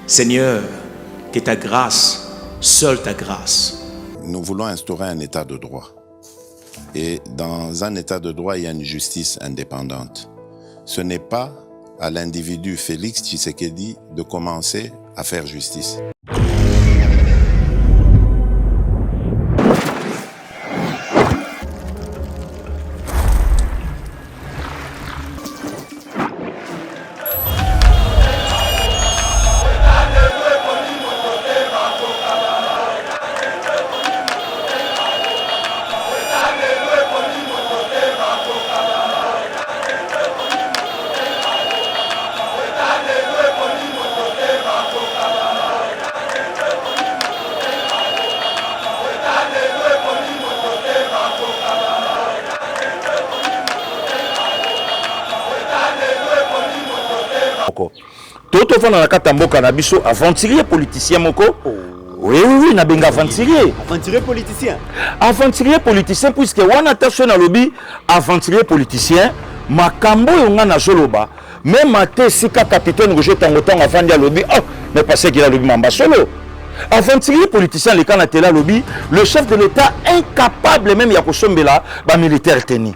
Seigneur, que ta grâce, seule ta grâce. Nous voulons instaurer un état de droit. Et dans un état de droit, il y a une justice indépendante. Ce n'est pas à l'individu Félix Tshisekedi de commencer à faire justice. Toto fana na katamboka na biso aventurier politicien moko. Oui, na benga aventurier. Aventurier politicien. Aventurier politicien puisque wana attention na lobby aventurier politicien makambo yonga na joloba même ate sika capitaine Roger Tangotango afandi à lobby mais parce qu'il a lobby mamba solo. Aventurier politicien le kana tela lobby le chef de l'état incapable même ya kosombela ba militaire teni.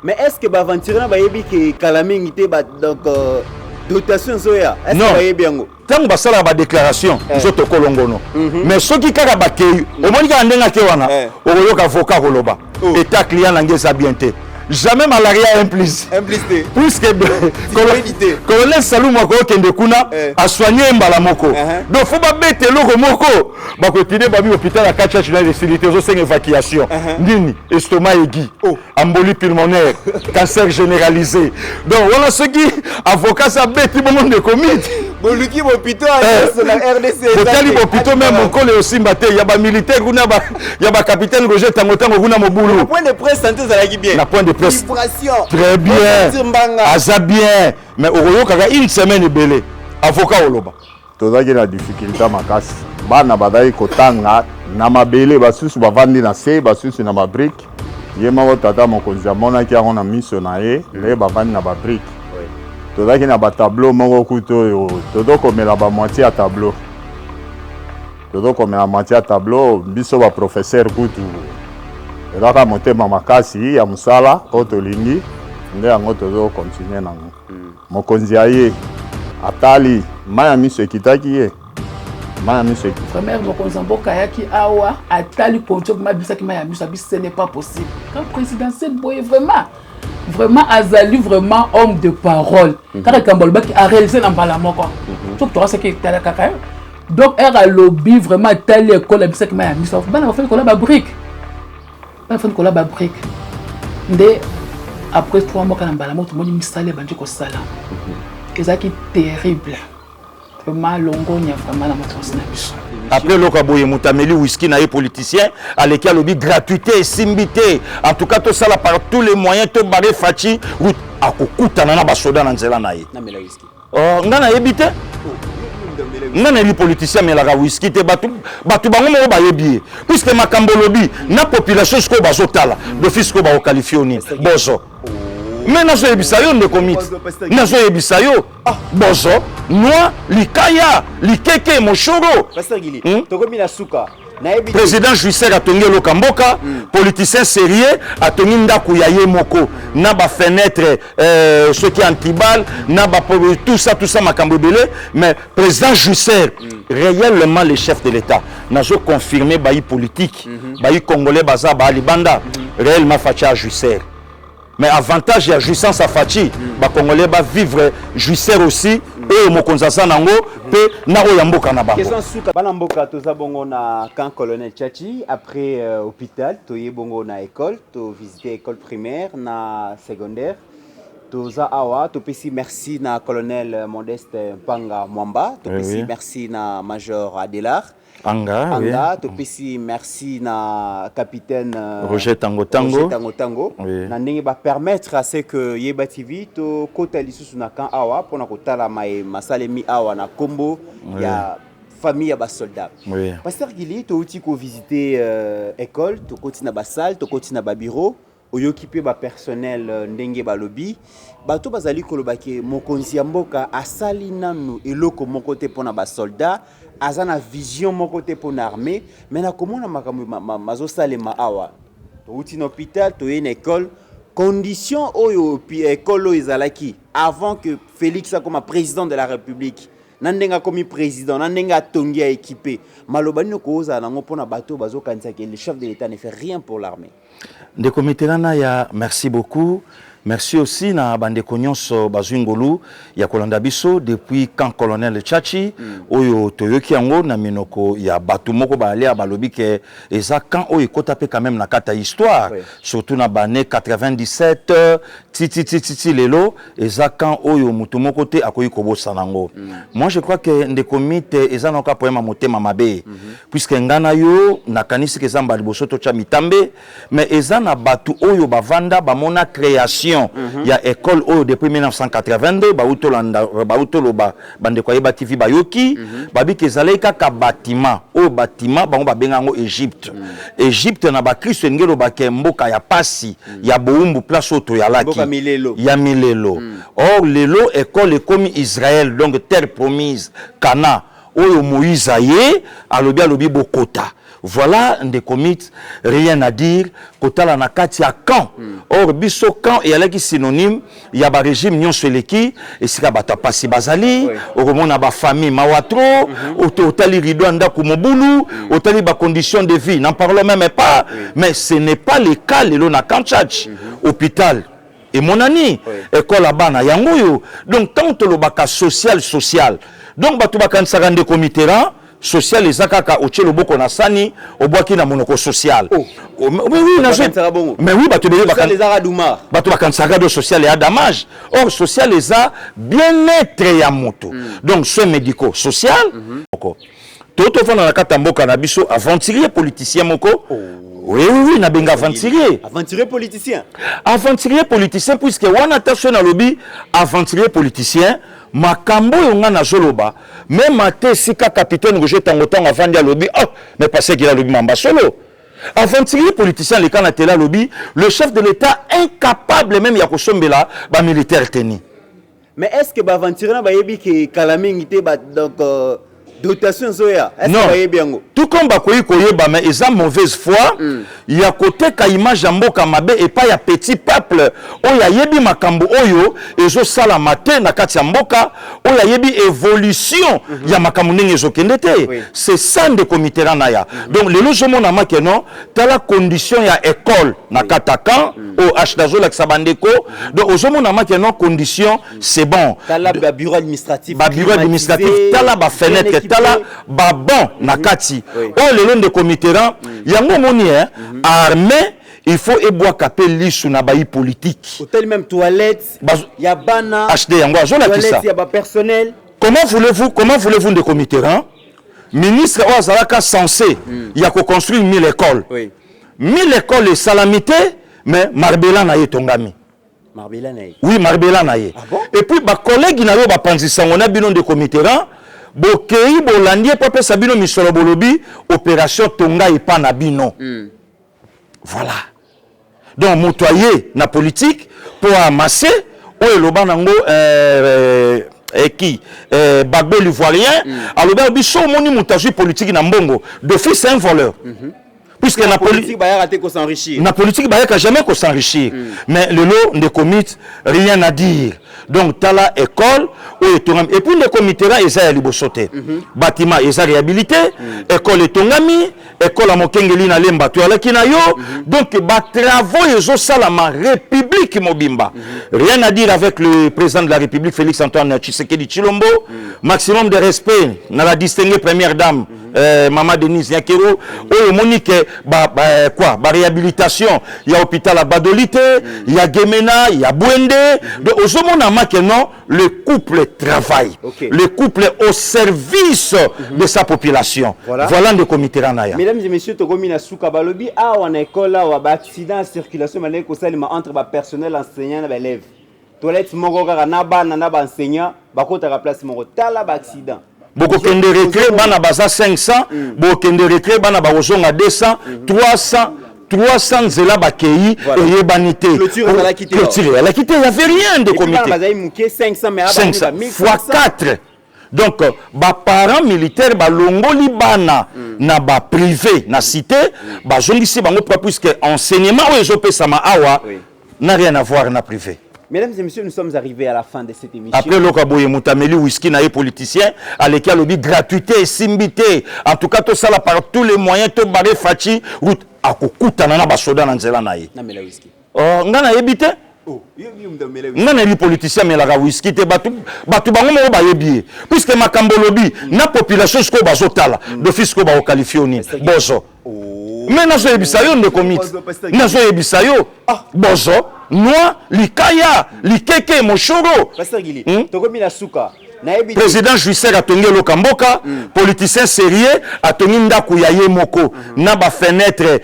Mais est-ce que ba aventurier ba yebi ke Kalamingi te ba donc dotation zoya est-ce que baye biango tant basala ba déclaration zoto kolongono mais soki kaka bakei omoni ka ndenga ke wana oyoka avocat koloba état client nange sa bienté jamais malaria implice puisque colonel Salou moko kende kuna a soigner mbala moko donc faut ba bete loko moko ba continuer ba bi hôpital à 4 national de facilité zo seng évacuation nini estomac aigu embolie pulmonaire cancer généralisé donc voilà ce qui avocat sa bete bon monde de comité boluki hôpital na RDC botali hôpital même moko le aussi mbate ya ba militaire kuna ba ya ba capitaine Roger Tangotango kuna mobulu point de presse santé za la bien la point de presse vibration très bien aza bien mais oyo kaka une semaine belé avocat oloba tozaki na difficulté makasi bana badai kotanga na mabele basusu bavandi na se basusu na mabrique ye moko tata mokonzi amonaki yango na miso na ye le bavandi na babrique tozaki na batableau moko kutu oyo tozokomela bamoitié ya tableau tozokomela moitié ya tableau biso baprofesseur kutu ezaka motema makasi ya mosala oyo tolingi nde yango tozokontinue nango mokonzi aye atali mai ya miso ekitaki ye mai ya miso ekitaki première mokonzi mboka ayaki awa atali contrôle mabisaki mai ya miso abi ce n'est pas possible quand présidentiel boye vraiment azali vraiment homme de parole kaka kambolo baki a réalisé na mbala moko donc tu vois ce qui est là kaka donc era lobby vraiment atali école abisaki mai ya miso bana bafeli kola ba brique bana bafeli kola ba brique nde après 3 mois quand mbala moko moni misale bandi ko sala ezaki terrible vraiment longonya vraiment na motosi na biso après le kaboye mutameli whisky na politicien à l'école lobby gratuité simbité en tout cas tout ça là par tous les moyens to baré fachi route akokuta na ba soda na nzela na ye na mela whisky ngana yebite ngana li politicien mais la whisky te batu bango mo ba yebi puisque makambo lobby na population sko bazotala d'office ko ba qualifier ni bozo mais nazo yebisa yo ndeko miti nazo yebisa yo bozo noa likaya likeke moshoro pasteur Gili tokomi na suka président Juisser atongi loka mboka politicien sérieux atongi ndaku ya ye moko na ba fenêtre ceux qui antibal na ba tout ça makambo belé mais président Juisser réellement le chef de l'état nazo confirmer bayi politique bayi congolais baza ba libanda réellement facha Juisser. Mais avantage ya jouissance à Fachi, ba Congolais ba vivre jouisseur aussi et mokonzasa nango pe naro ya mboka na bango. Question suka bana mboka toza bongo na camp colonel Tchachi après hôpital toye bongo na école to visiter école primaire na secondaire toza awa to pesi merci na colonel Modeste Panga Mwamba to pesi merci na major Adelar Anga, to pesi merci na capitaine Roger Tangotango. Na ndenge ba permettre à ce que Yeba TV to kota lisusu na kan awa pona kotala masalemi awa na kombo ya famille ya ba soldat. Pasteur Gili to uti ko visiter école, to koti na ba salle, to koti na ba bureau. oyokipe ba personnel ndenge balobi bato bazali kolobaki mokonzi ya mboka asali nanu eloko moko te pona ba soldat azana vision moko te pona armée mais na komona makambo mazo salema awa touti na hôpital toye na école condition oyo école ezalaki avant que Félix a comme président de la République nandenga comme président nandenga tongi a équipé malobani no koza nango pona bato bazo kanisa que le chef de l'État ne fait rien pour l'armée. De comité ya merci beaucoup. Merci aussi na bandeko nyonso bazwingolu ya kolanda biso depuis quand colonel Tchachi oyo toyoki yango na minoko ya batu moko balia balobi ke eza quand oyo kotape quand même na kata histoire surtout na bane 97 titi lelo eza quand oyo mutu moko te akoyi kobosa nango. Moi je crois que nde comité eza na ka poema motema mabe puisque ngana yo na kanisi ke zamba liboso to cha mitambe mais eza na batu oyo bavanda bamona création il y a école depuis 1982 bautoloba bandeko yeba TV bayoki babi kezaleka ka bâtiment bâtiment bango babenga ngo Égypte na ba Kristo ngelo ba mboka ya pasi ya boumbu place auto ya laki ya milelo or lelo école comme Israël donc terre promise Cana oyo Moïse aye alobi bokota. Voilà des comités, rien à dire. Kotala na kati ya camp. Or biso camp et alaki synonyme, il y a ba régime nyon seleki et sika bata pasi bazali, oromona ba famille mawatro, otali rido anda kumobulu, otali ba conditions de vie. N'en parlons même pas, mais ce n'est pas le cas lelo na Kanchach. Hôpital et mon ami, école là-bas na yangoyo. Donc tant que le baka social. Donc batu baka nsarande comité là. Social les akaka oche loboko na sani obwaki na monoko social. Mais oui bato bele baka les aradouma. Bato baka nsagado social et adamage. Or social les a bien-être ya moto. Donc soins médicaux social. Toto fana na kata mboka na biso aventurier politicien moko. Oui, na benga aventurier. Aventurier politicien. Aventurier politicien puisque wana attention na lobby aventurier politicien. Makambo yonga na zoloba même maté sika capitaine Roger Tangotango avant de lobby mais parce qu'il a lobby mamba solo aventurier politicien les kana tela lobby le chef de l'État incapable même ya kosombela ba militaire teni mais est-ce que ba aventurier na ba yebi ke kalamingi te ba donc dotation zoya est-ce que yango tout comme bakoyi koyeba mais ils ont mauvaise foi il y a côté ka image ya mboka mabe et pas ya petit peuple oya yebi makambo oyo ezo sala matin na kati ya mboka oya yebi évolution ya makambo ndenge ezokende te c'est ça de comité na ya donc lelo jomona makeno tala condition ya école na kataka au H dazo la sabandeko donc ozomona makeno condition c'est bon tala ba bureau administratif tala ba fenêtre tala ba bon na kati o lelo de comité yango moni armée il faut eboa kapé lisu na bayi politique hôtel même toilette ya bana HD yango azola toilette ya ba personnel comment voulez-vous de comité ministre Ozalaka censé il y a construire 1000 écoles 1000 écoles et salamité mais Marbella na yetongami Marbella na ye oui Marbella na ye et puis ba collègue na yo ba panzisa ngona bino de comité bokei bolandie po pesa bino misolo bolobi opération tonga epa na bino voilà donc motoyer na politique pour amasser o eloba nango qui Bagbo l'ivoirien aloba biso moni motaji politique na mbongo de fils c'est un voleur puisque la politique va rater qu'on s'enrichir la politique va jamais qu'on s'enrichir mais le lot de comités rien à dire donc tala école et puis le comité là ils a libosoté bâtiment ils a réhabilité école etongami école à mokengeli na lemba to ala kinayo donc ba travaux ils ont ça la république mobimba rien à dire avec le président de la République Félix Antoine Tshisekedi Tshilombo maximum de respect na la distinguée première dame Maman Denise Nyakero oyo monique ba réhabilitation il y a hôpital à Badolite il y a Gemena il y a Bwende donc ozomona makeno le couple travaille le couple au service de sa population voilà le comité ranaya mesdames et messieurs tokomi na suka balobi on école là ba accident circulation malé ko salima entre ba personnel enseignant na ba élève toilette moko kaka na bana na ba enseignant ba kota ka place moko tala ba accident Boko kende retrait bana baza 500 boko kende retrait bana ba ozonga 200 300 300 zela bakei et banité. Clôture à la quitté. Clôture à la quitté, il n'y avait rien de comité. 500 mais 500 fois 4. Donc, les parents militaires, longoli bana na ba privé, na cité, jongisi bango puisque enseignement ou ezopé sama awa n'a rien à voir na privé. Mesdames et messieurs, nous sommes arrivés à la fin de cette émission. Après le Kaboye Moutameli whisky na politicien, à lequel lobby gratuité et simbité. En tout cas, tout ça là par tous les moyens, tout barré fachi route à kokuta na ba soda na nzela na ye. Na mela whisky. Oh, ngana yebite? Oh, ngana li politicien mais la whisky te batu bango mo ba yebi. Puisque makambo lobby na population sko bazotala, d'office ko ba qualifier ni. Bozo. Mais nazo yebisa yo ne commit. Nazo yebisa yo. Bozo. Noa, likaya, likeke, moshoro. Pasteur Gili, tokomi na suka. Président Juisser a tenu le Kamboka, politicien sérieux a tenu ndaku ya ye moko, na ba fenêtre,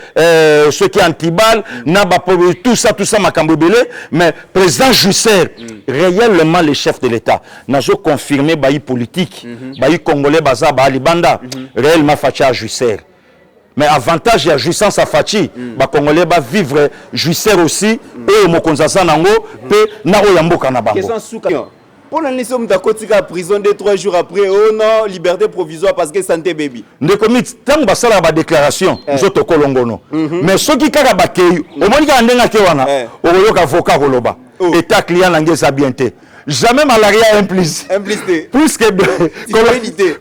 ceux qui antibal, na ba tout ça makambo belé, mais président Juisser, réellement le chef de l'État, n'a jamais confirmé baï politique, baï congolais baza ba libanda, réellement facha Juisser. Mais avantage ya jouissance à Fachi, ba Congolais ba vivre jouisseur aussi et mokonzasa nango pe na oyamboka na bango. Pour l'année on t'a prison 2-3 jours après oh non liberté provisoire parce que santé baby. Ne commit tant ba sala ba déclaration zoto kolongono. Mais ceux qui kaka ba keyu au moins ka ndenga ke wana o yoka avocat koloba état client langeza bienté. Jamais malaria implicite. Plus que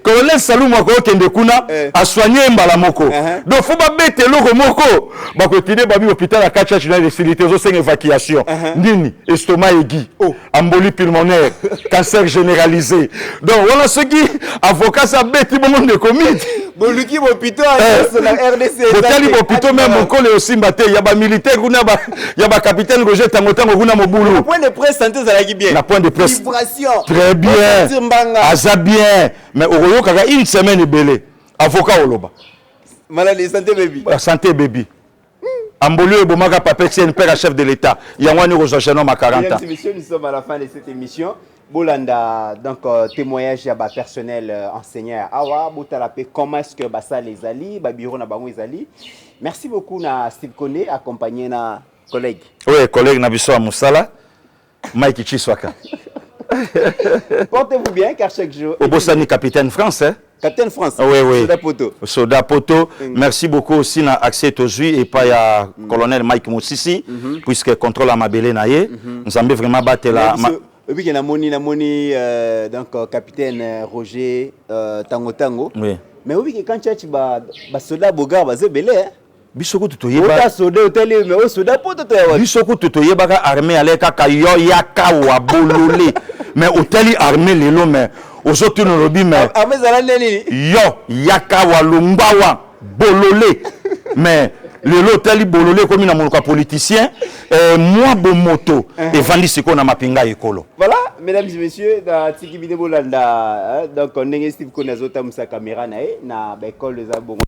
colonel Salou Moko kende kuna a soigné Mbalamoko. Donc faut pas bête loko moko. Ba continuer ba bi hôpital à 4 de facilité zo sans évacuation. Nini estomac aigu, embolie pulmonaire, cancer généralisé. Donc voilà ce qui avocat ça bête bon monde de commis. Boluki hôpital na RDC. Hôpital hôpital même moko le aussi mbaté ya ba militaire kuna ba ya ba capitaine Roger Tangotango kuna mobulu. Point de presse santé ça la bien. La point de presse. Vibration. Très bien. Aza bien. Mais au kaka une semaine belé. Avocat oloba. Maladie santé baby. Santé baby. Ambolio Bomaka Papexien, père chef de l'État. Yangwani Rosachenom à 40 ans. Mesdames et messieurs, nous sommes à la fin de cette émission. Bolanda, donc témoignage à personnel enseignant à Awa, Boutalape, comment est-ce que ça les alliés, Babiro na bango les alliés. Merci beaucoup na Steve Koné, accompagné na collègue. Oui, collègue Nabiso Moussala, Mike Chiswaka. Portez-vous bien car chaque jour. Au Bossani, capitaine France, hein? Capitaine France. Oui, oui. Soda Poto. Soda Poto. Merci beaucoup aussi na accès Tozui et pas ya colonel Mike Moussisi, puisque contrôle à Mabélé naye. Nous avons vraiment battu la. Et puis il y a donc capitaine Roger Tango. Oui. Mais oui, quand tu as soda bogar, c'est belé. Bisoko tutoyeba soda hôtel mais soda poto to bisoko tutoyeba ka armée aleka ka yo yaka wa bololé mais hôtel armée lelo mais osotu no lobi mais armée zala neni yo yaka wa lungbawa bololé mais lelo hôtel bololé comme na monoko politicien moi bomoto et vandi siko na mapinga ekolo. Voilà mesdames et messieurs dans Tiki Bide Bolanda donc on est Steve Konazota musa caméra na école des Abongo.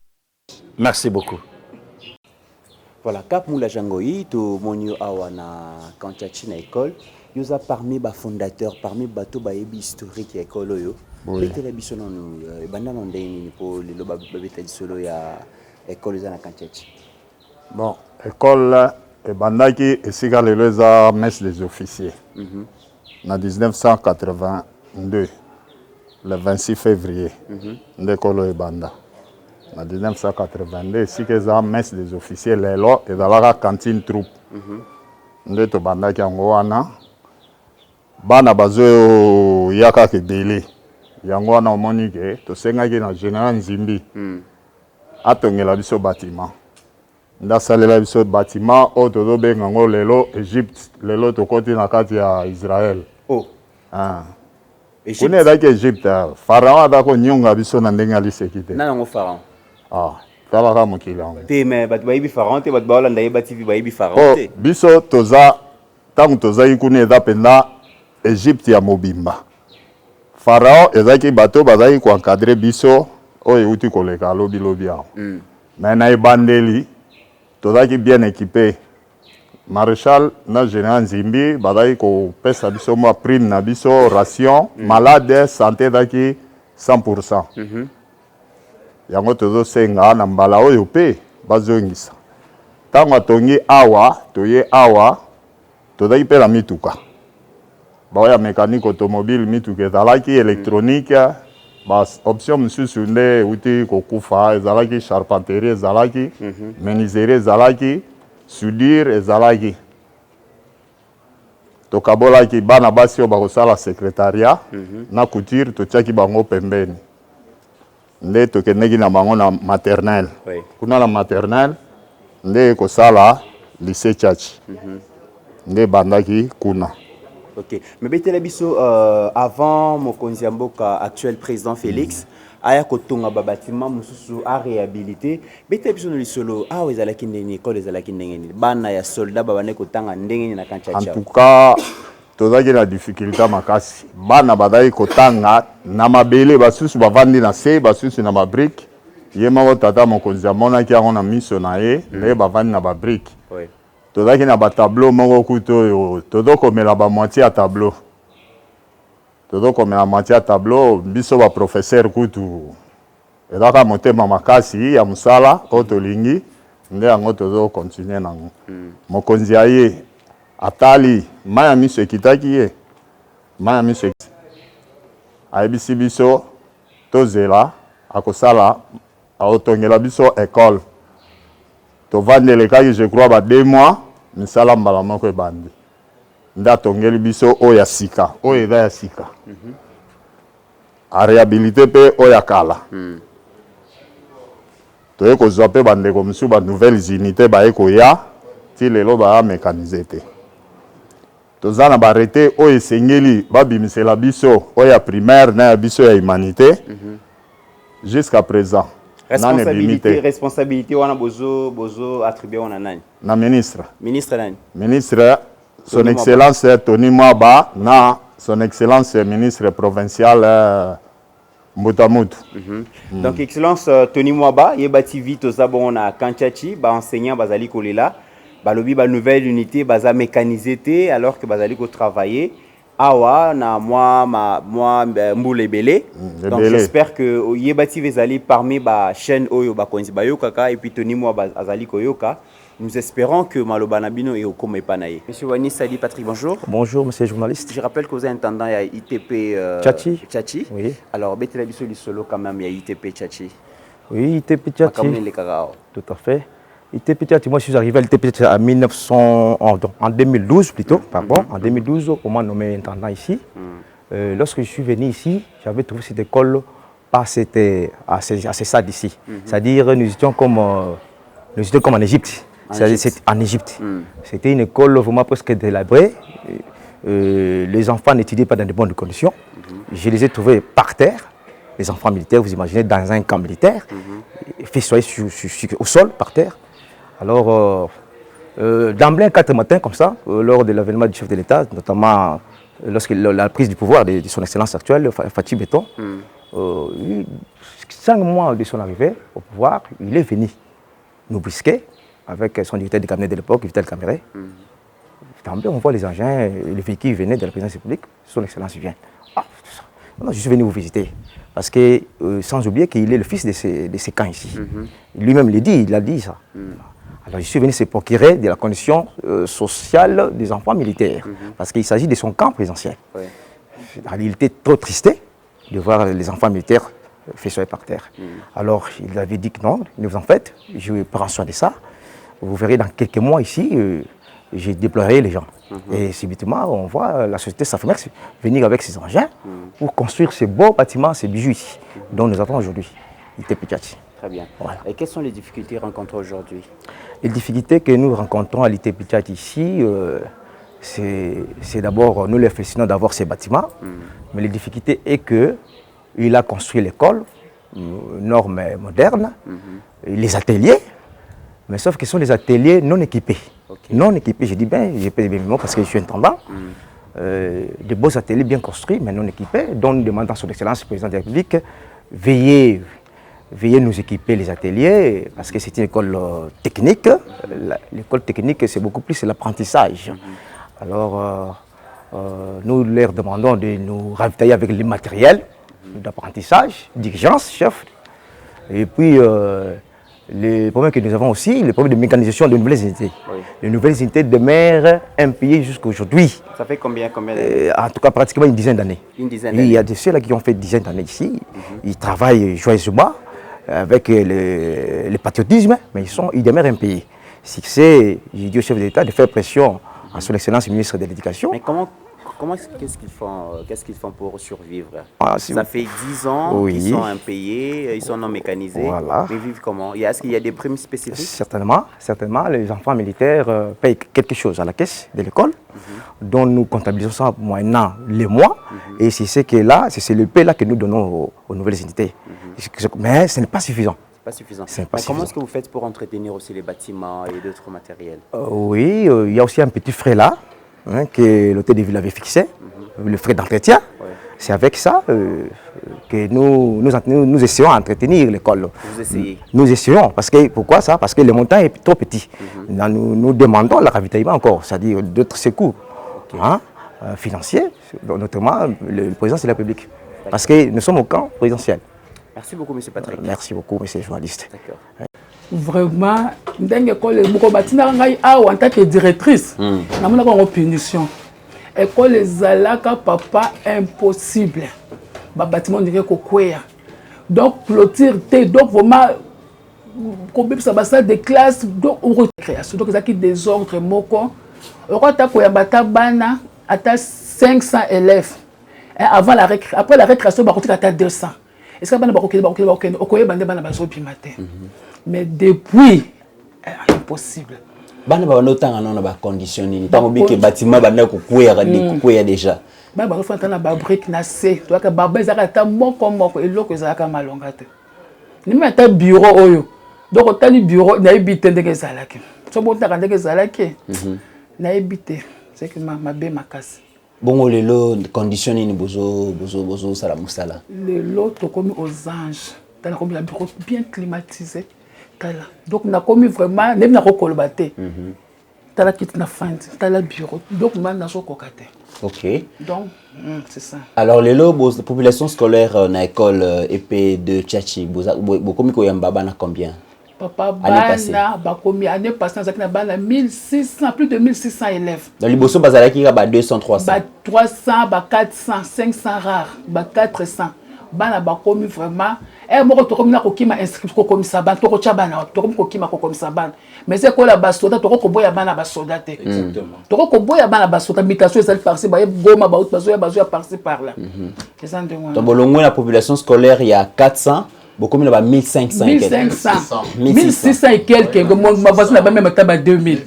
Merci beaucoup. Voilà, Cap Moula Jangoyi, to monio awana kanchachi na école, yoza parmi ba fondateurs, parmi bateau ba yebi historique ya école yo. Oui. Tele biso non banda non ndeni pour le loba babeta solo ya école za na kanchachi. Bon, école e bandaki esika lelo za messe des officiers. Na 1982 le 26 février. Ndekolo e banda. En 1982, si que ça messe des officiers lelo et dans la cantine troupe. Nde to banda ki yango wana bana bazo yaka ke délai. Yango wana omoni ke to senga ki na général Nzimbi. Atongela biso bâtiment. Nda salela biso bâtiment o to do benga ngo lelo Égypte, lelo to koti na kati ya Israël. Oh. Ah. Kune da ke Égypte, Pharaon da ko nyonga biso na ndenga lisekite. Na ngo Pharaon. Ah, talaka mokili yango. Te mais bat bayibi Pharaon te bat baolanda yeba TV bayibi Pharaon te. Biso toza tangu toza ikune eza penda Égypte ya mobimba. Pharaon ezaki bato bazaki ko encadrer biso oyo uti koleka lobi yango. Mais na ebandeli tozaki bien équipé. Maréchal na général Nzimbi bazaki ko pesa biso mo prime na biso ration malade santé daki 100%. Yango tozo senga na mbala oyo pe bazongisa Tango tongi awa, toye awa, tozaki pe la mituka. Baya mécanique automobile mituka ezalaki électronique, bas option misusu nde uti kokufa ezalaki charpenterie ezalaki, menuiserie ezalaki, soudure ezalaki. Tokabolaki bana basi oyo bakosala secrétariat na couture totiaki bango pembeni. Nde tokendeki na bango na maternelle. Kuna na maternelle nde kosala lycée Tchatchi. Nde bandaki kuna. Ok. Mais betela biso avant mokonzi mboka actuel président Félix aya kotonga ba bâtiment mususu a réhabilité betela biso no lisolo a ezalaki ndenge école ezalaki ndenge bana ya soldat ba bane kotanga ndenge na kancha. En tout cas tozaki na difficulté makasi. Bana badai kotanga na mabele basusu bavandi na se basusu na mabrique. Yema ko tata mokonzi amonaki yango na miso na ye le bavandi na babrique. Oui. Tozaki na ba tableau moko kuto todo komela ba moitié ya tableau. Todo komela moitié ya tableau biso ba professeur kutu. Ezaka motema makasi ya musala ko tolingi nde yango todo continuer nango. Mokonzi aye atali maya miso ekitaki ye. Maya miso ayebisi biso tozela akosala aotongela biso école. Tovandeli je crois ba 2 mois misala mbala moko ebandi. Nda tongeli biso oya sika, oya eza ya sika. A réhabilité pe oya kala. Toye kozwa pe bandeko musu ba nouvelles unités ba ekoya ti lelo ba mécaniser te. Tozana ba arrêté oya sengeli ba bimisela biso oya primaire na biso ya humanité. Jusqu'à présent. Responsabilité wana bozo attribué wana nani? Na ministre. Ministre nani? Ministre son excellence Tony Mwaba na son excellence ministre provincial Mbutamutu. Donc excellence Tony Mwaba yebati vite zabon na Kanchachi ba enseignant bazali kolela ba lobi ba nouvelle unité baza mécanisé té alors que bazali ko travailler awa na moi mboule belé. Donc j'espère que yebati vezali parmi ba chaîne oyo ba konzi ba yokaka et puis Tony Mwaba azali koyoka. Nous espérons que Malobana Bino est au Komepanaye. Monsieur Wani Sadi Patrick, bonjour. Bonjour, monsieur le journaliste. Je rappelle que vous êtes intendant à ITP Tchatchi. Oui. Alors, Betela Bisso du solo quand même, il y a ITP Tchatchi. Oui, ITP Tchatchi. Tout à fait. ITP Tchatchi, moi je suis arrivé à l'ITP Tchatchi en 2012 plutôt, pardon. En 2012, on m'a nommé intendant ici. Lorsque je suis venu ici, j'avais trouvé cette école pas assez ça d'ici. C'est-à-dire, nous étions comme en Égypte. C'est en Égypte. C'était une école vraiment presque délabrée. Les enfants n'étudiaient pas dans de bonnes conditions. Je les ai trouvés par terre. Les enfants militaires, vous imaginez, dans un camp militaire, festoyés au sol, par terre. Alors, d'emblée, 4 matins, comme ça, lors de l'avènement du chef de l'État, notamment lorsque la prise du pouvoir de son excellence actuelle, Fatih Béton, 5 mois de son arrivée au pouvoir, il est venu nous brusquer avec son directeur de cabinet de l'époque, Vital Caméré. D'emblée, on voit les engins, les véhicules venaient de la présidence publique, son excellence vient. Ah, je suis venu vous visiter. Parce que, sans oublier qu'il est le fils de ces camps ici. Lui-même il a dit ça. Alors je suis venu se procurer de la condition sociale des enfants militaires. Parce qu'il s'agit de son camp présidentiel. Il était trop tristé de voir les enfants militaires festoyer par terre. Alors il avait dit que non, ne vous en faites, je prends soin de ça. Vous verrez dans quelques mois ici, j'ai déployé les gens. Et subitement, on voit la société Safemex venir avec ses engins pour construire ces beaux bâtiments, ces bijoux ici, dont nous avons aujourd'hui, ITP Tchatchi. Très bien. Voilà. Et quelles sont les difficultés rencontrées aujourd'hui? Les difficultés que nous rencontrons à l'ITP Tchatchi ici, c'est d'abord, nous les félicitons d'avoir ces bâtiments, mais les difficultés est qu'il a construit l'école, normes modernes, les ateliers, mais sauf que ce sont des ateliers non équipés. Non équipés, je dis bien, j'ai pas des mots parce que je suis intendant. Des beaux ateliers bien construits, mais non équipés, dont nous demandons à son excellence, le président de la République, veillez nous équiper les ateliers, parce que c'est une école technique. L'école technique, c'est beaucoup plus l'apprentissage. Alors, nous leur demandons de nous ravitailler avec les matériels d'apprentissage, d'urgence, chef. Et puis, Le problème que nous avons aussi, le problème de mécanisation de nouvelles unités. Oui. Les nouvelles unités demeurent impayées jusqu'à aujourd'hui. Ça fait combien d'années? En tout cas, pratiquement une dizaine d'années. Une dizaine d'années. Il y a de ceux-là qui ont fait une dizaine d'années ici. Ils travaillent joyeusement avec le patriotisme, mais ils demeurent impayés. C'est, j'ai dit au chef d'État de faire pression à son excellence ministre de l'Éducation. Mais qu'est-ce qu'ils font pour survivre? Ça fait 10 ans oui. qu'ils sont impayés, ils sont non mécanisés. Voilà. Ils vivent comment? Est-ce qu'il y a des primes spécifiques? Certainement, les enfants militaires payent quelque chose à la caisse de l'école, dont nous comptabilisons ça moyennant les mois. Et c'est ce qui est là, c'est le paie là que nous donnons aux nouvelles unités. Mais ce n'est pas suffisant. Pas suffisant. Mais comment est-ce que vous faites pour entretenir aussi les bâtiments et d'autres matériels? Oui, il y a aussi un petit frais là, que l'hôtel de ville avait fixé, le frais d'entretien. Ouais. C'est avec ça que nous essayons d'entretenir l'école. Vous essayez? Nous essayons. Pourquoi ça? Parce que le montant est trop petit. Nous demandons le ravitaillement encore, c'est-à-dire d'autres secours financiers, notamment le président de la République. Parce que nous sommes au camp présidentiel. Merci beaucoup, M. Patrick. Merci beaucoup, M. le journaliste. D'accord. Vraiment, en tant que directrice, nous avons une punition. École ezalaka papa impossible. Ba bâtiment dirait kokwea. Donc clôture té donc vraiment comme ça basa de classe donc recréation donc ezaki désordre moko. Okota koya bata bana ata 500 élèves. Avant la récréation, après la récréation ba kotika ata 200. Est-ce que bana ba kokende okoye bande bana bazo bimate. Mais depuis impossible. Bana ba notanga na ba condition ni tango bike bâtiment bana ko kuya déjà ba ba fa tana ba brique na C to ka ba ezaka ta moko eloko ezaka malonga te ni meta bureau oyo donc otali bureau na ebite ndeke zalaki so bo taka ndeke zalaki na ebite c'est que ma be makasi bongo lelo condition ni bozo sala musala lelo to comme aux anges dans comme la bureau bien climatisé. Donc, on a commis vraiment, on a colbaté. On a quitté la fin, on a le bureau. Donc, on a cocaté. Ok. Donc, c'est ça. Alors, les lobes, la population scolaire dans l'école EP de Tchatchi, vous commis combien? Papa, bana, année passée, on a 1600, plus de 1600 élèves. Dans les bossos, il y a 200, 300. 300, 400, 500 rares, 400. Bana ba komi vraiment moko to komi na kokima inscription ko komi saban to ko chabana to komi kokima ko komi saban mais c'est ko la basoda to ko boya bana basoda te exactement to ko boya bana basoda mutation ezali par-ci ba goma ba bazoya par-ci par là c'est ça ndenge to bolongo la population scolaire il y a 400 beaucoup na ba 1500 1600 et quelques ma voisine na ba même taba 2000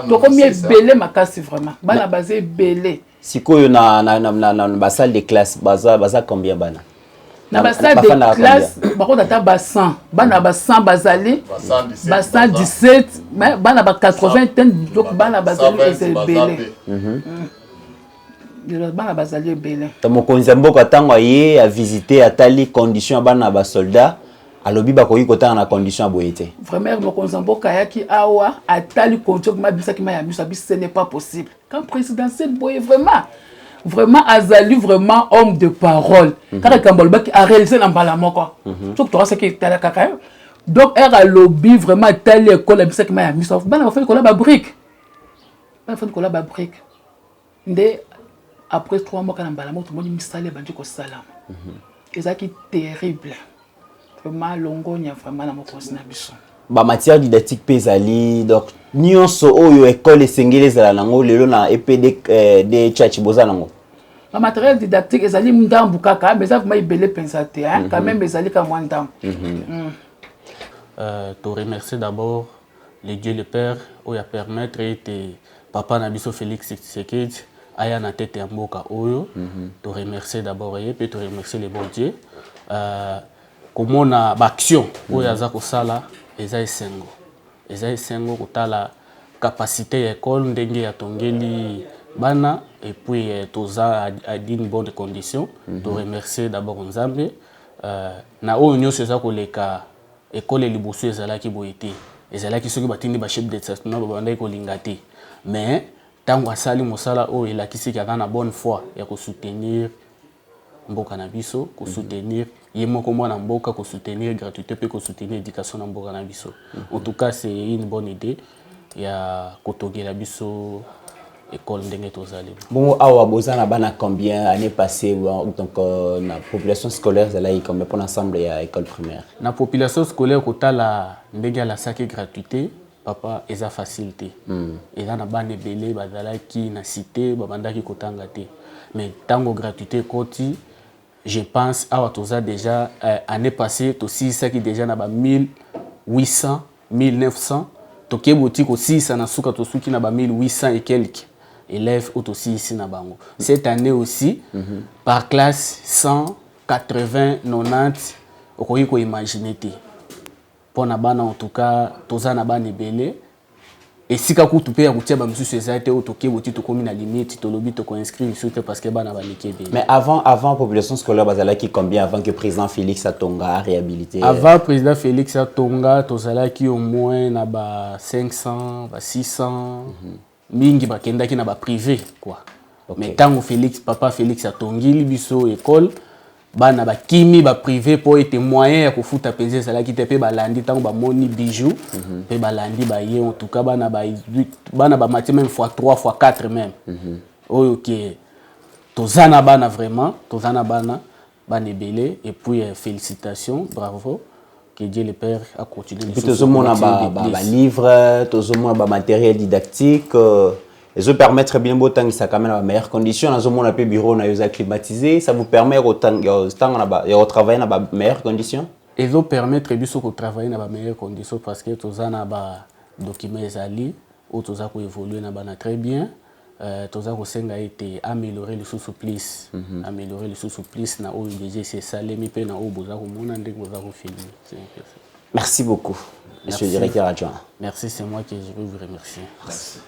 to komi belé makasi vraiment bana basé belé sikoyo na salle de classe baza combien bana na ba salle de classe ba ko data ba 100 bana ba 100 bazali ba 117 mais bana ba 80 donc bana bazali belé bana bazali belé to mokonzi mboka tango ye a visiter atali condition bana ba soldat alobi ba koyi kota na condition boyete vraiment mokonzi mboka yaki awa atali condition ma bisaki ma ya miso abi ce n'est pas possible quand présidentiel boye vraiment azali vraiment homme de parole car Kambolba qui a réalisé dans balamoko tout toi ce qui est à la kaka donc era lobby vraiment telle école bi ça ma miso bana fa ko la ba brique bana fa ko la ba brique ndé après 3 mois quand balamoko tout le monde m'installer bandi ko salam ezaki terrible vraiment longonya vraiment na mokonzi na biso ba matière didactique pezali donc nyonso oyo école esengeli zala nango lelo na EPD de Tchatchi boza nango ba matériel didactique ezali ndambu kaka mais ça vraiment ibele pensate hein quand même ezali ka mwandam to remercier d'abord le Dieu le Père oyo a permettre ete papa na biso Félix Tshisekedi aya na tete ya mboka oyo to remercier d'abord et puis to remercier le bon Dieu komona ba action oyo aza kosala eza esengo kotala capacité ya école ndenge ya tongeli bana et puis toza à d'une bonne condition to remercier d'abord Nzambe na oyo nyonso eza koleka école liboso ezalaki boyete ezalaki soki batindi ba chef d'état na babandaki kolinga te mais tango asali mosala oyo elakisi kaka na bonne foi ya ko soutenir mboka na biso ko soutenir yemo ko mwana mboka ko soutenir gratuité pe ko soutenir éducation na mboka na biso. En tout cas, c'est une bonne idée. Il y a kotogela biso école ndenge tozali. Bon, awa bozana bana combien années passées donc na population scolaire zala combien pour l'ensemble ya école primaire. Na population scolaire kotala ndenge la saki gratuité papa eza facilité. Eza na bana belé bazala ki na cité babandaki kotanga te. Mais tango gratuité koti je pense awa toza déjà année passée to 6 qui déjà na ba 1800 1900 toke boutique aussi ça na suka to suki na ba 1800 et quelques élèves aussi ici na bango. Cette année aussi par classe 100 80 90 okoki ko imaginer te. Pour na bana en tout cas toza na bana belé et si ka kutu pe ya kutia ba msusu ezate o toke boutique to komi na limite to lobi to ko inscrire surtout parce que bana ba lekebe. Mais avant population scolaire bazala qui combien avant que président Félix Atonga a réhabilité. Avant président Félix Atonga tozala qui au moins na ba 500 ba 600 mingi bakendaki na ba privé quoi. Okay. Mais tango papa Félix Atongili biso école bana ba kimi ba privé pour être moyen ya kofuta penser ça là qui te pe balandi tango ba moni bijoux pe balandi ba ye en tout cas bana ba mati même fois 3 fois 4 même. OK. Tozana bana vraiment, tozana bana belé et puis félicitations, bravo. Que Dieu le Père a continué. Et puis tout le monde a livre, tout le monde a matériel didactique. Et ça permettre bien beau temps ça quand même dans meilleures conditions. Dans un monde un peu bureau on a climatisé, ça vous permet autant de travailler dans de meilleures conditions. Et ça permettre bien de travailler dans de meilleures conditions parce que tous on a des documents ali ou tous on évoluer dans très bien. Tous on a été améliorer le sous-souplice, améliorer le sous-souplice na OUDG c'est ça les mi pe na oboza ko mona ndenge boza ko filmer. Merci beaucoup, monsieur le directeur adjoint. Merci, c'est moi qui je veux vous remercier. Merci.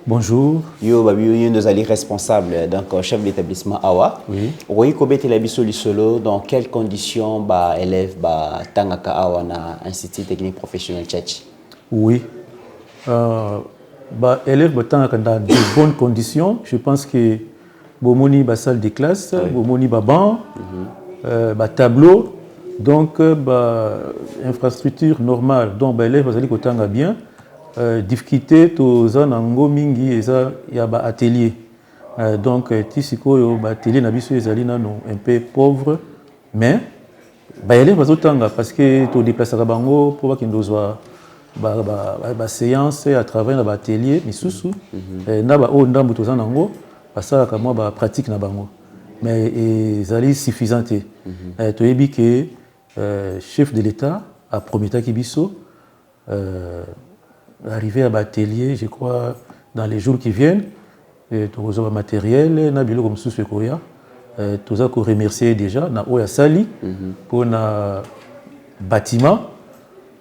Bonjour. Yo nous allons responsable donc chef d'établissement Awa. Oui. Oui, kobete la biso lisolo dans quelles conditions ba élève ba tangaka Awa na institut technique professionnel Tchatchi. Oui. Bah élève dans de bonnes conditions. Je pense que bomoni ba salle de classe, bomoni ba banc, ba tableau. Donc, infrastructure normale, donc l'élève va aller bien. Difficulté, tous en ango mingi, il y a un atelier. Donc, tisiko atelier na biso ezali nano un peu pauvre, mais l'élève va aller parce que tu déplaces à bango pour qu'il nous séance à travers l'atelier, misusu, na ba o ndambu tous en ango, ça comme moi pratique na bango. Mais ezali suffisante. Tu es dit que chef de l'État a promis à Kibiso arriver à l'atelier, je crois, dans les jours qui viennent. Tout le matériel, Nabilo comme sous Koya. Tout ça qu'on remercie déjà, na Oya Sali pour na bâtiment,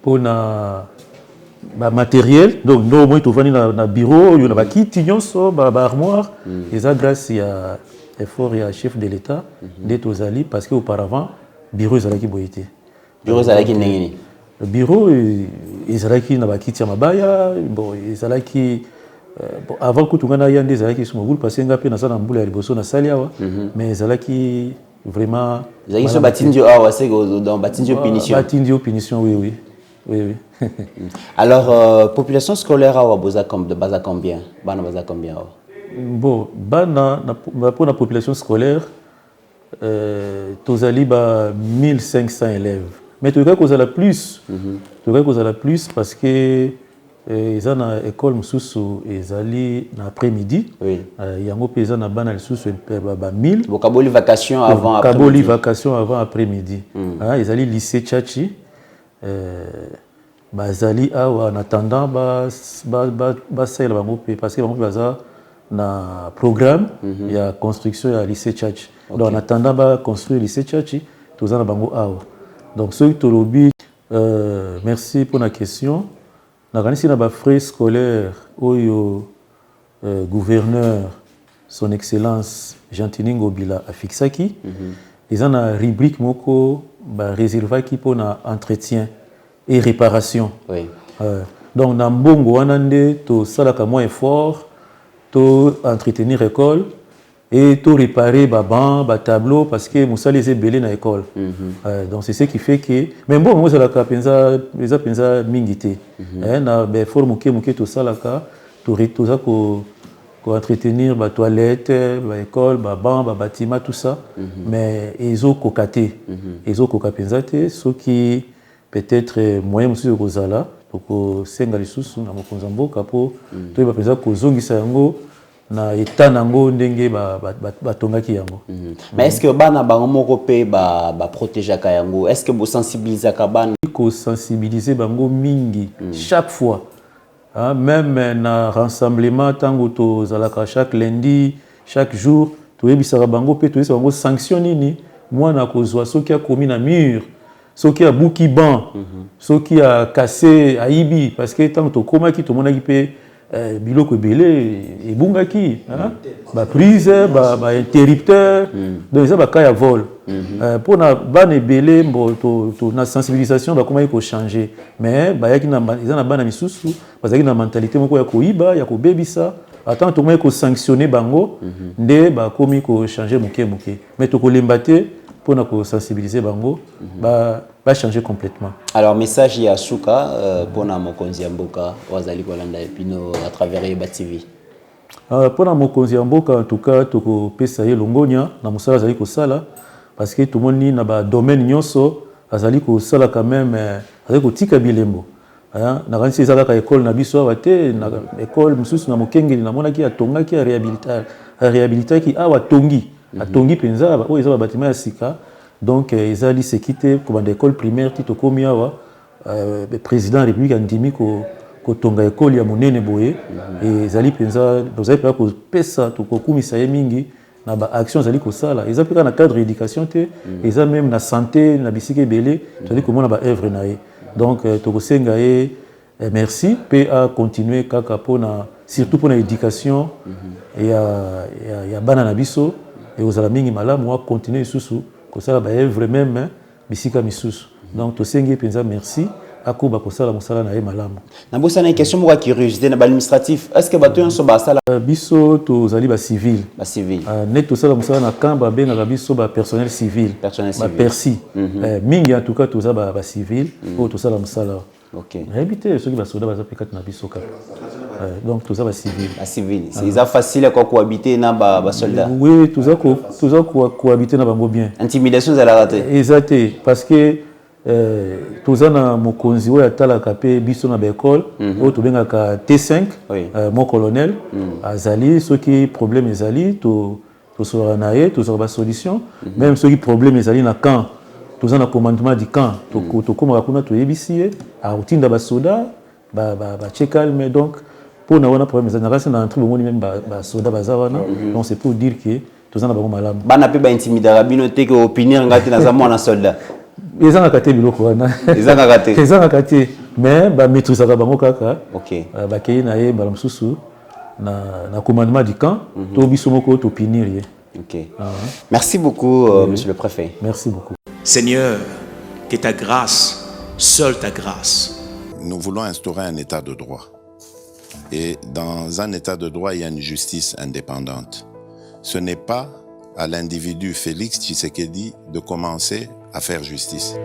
pour na matériel. Donc nous au moins tout venir na bureau, il y a ba kit, ba armoire. Et ça grâce à effort et à chef de l'État d'être aux alliés parce qu'auparavant bureau ezalaki boyete. Bureau ezalaki ndenge. Le bureau ezalaki na bakiti ya mabaya, bon ezalaki avant que tungana yande ezalaki sur mobile parce que ngape na sana mbula ya liboso na sali awa mais ezalaki vraiment ezalaki so batindio awa c'est dans batindio punition. Batindio punition oui. Alors population scolaire awa boza comme de base à combien? Bana baza combien awa? Bon, pour la population scolaire, tu as 1500 élèves. Mais tu as cause plus. Tu as cause plus parce que ils ont une école sous ils l'après-midi. Oui. Il y a un peu ils ont une sous 1000. Vocaboli vacation avant après-midi. Vocaboli vacation avant après-midi. Ils ont lycée Tchatchi. Bazali en attendant parce que na programme il y a construction ya lycée Tchatchi. Donc en attendant ba construire lycée Tchatchi tous en bango awa. Donc ce que tu merci pour la question. Na kanisi na ba frais scolaire oyo gouverneur son excellence Jean-Tini Ngobila a fixaki. Ils ont une rubrique moko ba réservaki pour na entretien et réparation. Oui. Donc na mbongo wanande to salaka moins effort to entretenir l'école et tout réparer banc, tableau parce que Moussa les est belé dans l'école. Donc c'est ce qui fait que mais bon moi ça la pensa mingité. Na be forme que tout ça là tout ça ko entretenir ba toilette, ba école, ba banc, ba bâtiment tout ça. Mais ils ont cocaté. Ils ont cocapenzaté ce qui peut-être moyen monsieur Rosala donc senga lisusu na mokonza mboka po to ba penza ko zongisa yango na état nango ndenge batongaki yango. Mais est-ce que bana bango moko pe ba protéger ka yango? Est-ce que vous sensibilisez ka bana? Ko sensibiliser bango mingi chaque fois. Hein, même na rassemblement tango to zalaka chaque lundi, chaque jour, to yebisaka bango pe to yebisaka bango sanction nini mwana kozwa soki a commis na mur, soki a buki ban, soki a cassé aibi parce que tant to komaki to monaki pe biloko belé et bungaki ba prise ba interrupteur donc ça ba ka ya vol pour na ban belé to na sensibilisation ba comment ko changer mais ba yaki na ils na bana misusu parce que na mentalité moko ya ko iba ya ko bebisa attends to ko sanctionner bango nde ba komi ko changer moké mais to ko lembaté pour na ko sensibiliser bango va changer complètement. Alors message ya Suka pour na mokonzi ya mboka wazali kolanda epino à travers Yeba TV. Pour na mokonzi ya mboka en tout cas to ko pesa ye longonya na musala azali ko sala parce que tout le monde na ba domaine nyonso azali ko sala quand même azali ko tika bilembo. Na kanisi ezaka ka école na biso wate na école mususu na mokengeli na mona ki atonga ki réhabiliter ki awa tongi atongi penza o ezaba bâtiment ya sika. Donc, ils ont dit c'est quitté comme l'école primaire, Tito Komiawa, le président de la République a dit que tonga école ya monene boye et ils ont dit nous avons pas pesa to kokumisa mingi na ba action zali ko sala ils ont pris dans cadre d'éducation ils ont même na santé na bisike belé to dit comment na ba œuvre naé donc to ko senga merci pe a continuer kaka pona surtout pour l'éducation et ya bana na biso et aux alamingi malamu a continuer sous kosala ba œuvre même bisika misusu donc to sengi penza merci akoba kosala mosala na ye malamu na bosa na question mo ka curiosité na ba administratif est-ce que bato yonso ba sala biso to zali ba civil net to sala mosala na kamba benga biso ba personnel civil ba persi mingi en tout cas to za ba civil pour to sala mosala OK habiter ceux qui ba soda ba zapikat na biso ka donc tout ça va civil. À civil. C'est facile à cohabiter na ba soldats. Oui, tout ça cohabiter na bango bien. Intimidation ça la raté. Exact parce que tout ça na mokonzi wa tala kapé biso na école o to benga ka T5 mon colonel azali ceux qui problème ezali to sera naé to sera ba solution même ceux qui problème ezali na camp tout ça na commandement du camp to comme kuna to yebisi a utinda ba soda ba check calme donc pour na wana problème ça na entre bon même ba soda bazawana donc c'est pour dire que tout ça na bango malamu bana pe ba intimidara bino te ko opinion ngati na za mwana soldat ils ont akaté biloko wana ils ont akaté mais ba maîtriser ka bango kaka OK ba kei na ye ba msusu na commandement du camp to biso moko to punir ye. OK merci beaucoup monsieur le préfet. Merci beaucoup. Seigneur, que ta grâce, seule ta grâce. Nous voulons instaurer un état de droit. Et dans un état de droit, il y a une justice indépendante. Ce n'est pas à l'individu Félix Tshisekedi de commencer à faire justice.